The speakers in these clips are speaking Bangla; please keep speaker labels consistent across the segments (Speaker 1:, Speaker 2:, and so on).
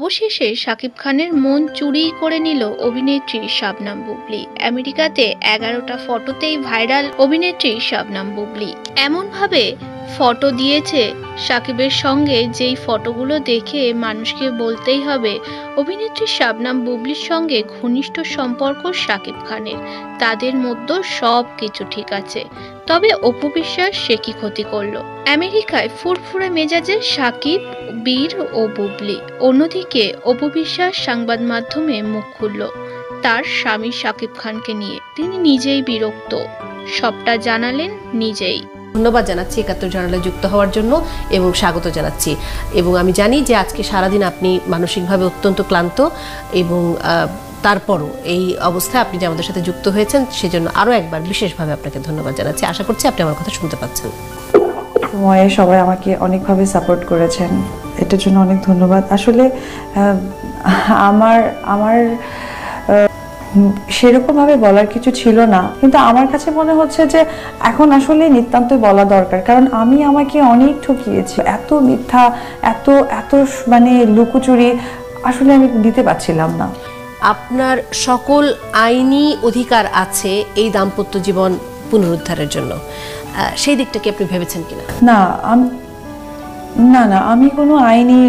Speaker 1: অবশেষে শাকিব খানের মন চুরি করে নিল অভিনেত্রী শাবনাম বুবলি। আমেরিকাতে 11টা ফটোতেই ভাইরাল অভিনেত্রী শাবনাম বুবলি। এমনভাবে ফটো দিয়েছে শাকিবের সঙ্গে, যেই ফটোগুলো দেখে মানুষকে বলতেই হবে অভিনেত্রী শাবনাম বুবলির সঙ্গে ঘনিষ্ঠ সম্পর্ক শাকিব খানের। তাদের মধ্যে সব কিছু ঠিক আছে, তবে অপু বিশ্বাস সে কি ক্ষতি করলো? আমেরিকায় ফুরফুরে মেজাজে শাকিব, বীর ও বুবলি। অন্যদিকে অপু বিশ্বাস সংবাদ মাধ্যমে মুখ খুলল তার স্বামী শাকিব খানকে নিয়ে। তিনি নিজেই বিরক্ত, সবটা জানালেন নিজেই।
Speaker 2: ধন্যবাদ জানাচ্ছি ৭১ জার্নালে যুক্ত হওয়ার জন্য এবং স্বাগত জানাচ্ছি। এবং আমি জানি যে আজকে সারাদিন আপনি মানসিকভাবে অত্যন্ত ক্লান্ত, এবং তারপরও এই অবস্থায় আপনি যে আমাদের সাথে যুক্ত হয়েছেন সেজন্য আরও একবার বিশেষভাবে আপনাকে ধন্যবাদ জানাচ্ছি। আশা করছি আপনি আমার কথা শুনতে পাচ্ছেন।
Speaker 3: সময়ে সবাই আমাকে অনেকভাবে সাপোর্ট করেছেন, এটার জন্য অনেক ধন্যবাদ। আসলে আমার সেরকমভাবে বলার কিছু ছিল না, কিন্তু আমার কাছে মনে হচ্ছে যে এখন আসলে নিতান্ত বলা দরকার, কারণ আমি আমাকে অনেক ঠকিয়েছি। এত মিথ্যা, এত এত মানে লুকোচুরি আসলে আমি দিতে পারছিলাম না।
Speaker 2: আপনার সকল আইনি অধিকার আছে এই দাম্পত্য জীবন পুনরুদ্ধারের জন্য, সেই দিকটা কি আপনি ভেবেছেন কিনা?
Speaker 3: না না, আমি কোনো আইনি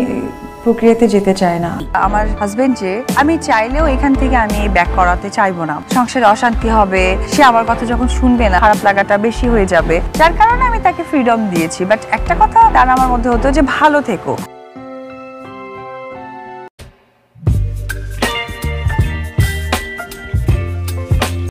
Speaker 3: প্রক্রিয়াতে যেতে চাই না।
Speaker 4: আমার হাজবেন্ড যে, আমি চাইলেও এখান থেকে আমি ব্যাক করাতে চাইবো না। সংসারে অশান্তি হবে, সে আমার কথা যখন শুনবে না, খারাপ লাগাটা বেশি হয়ে যাবে, যার কারণে আমি তাকে ফ্রিডম দিয়েছি। বাট একটা কথা তার আমার মধ্যে হতো যে ভালো থেকো।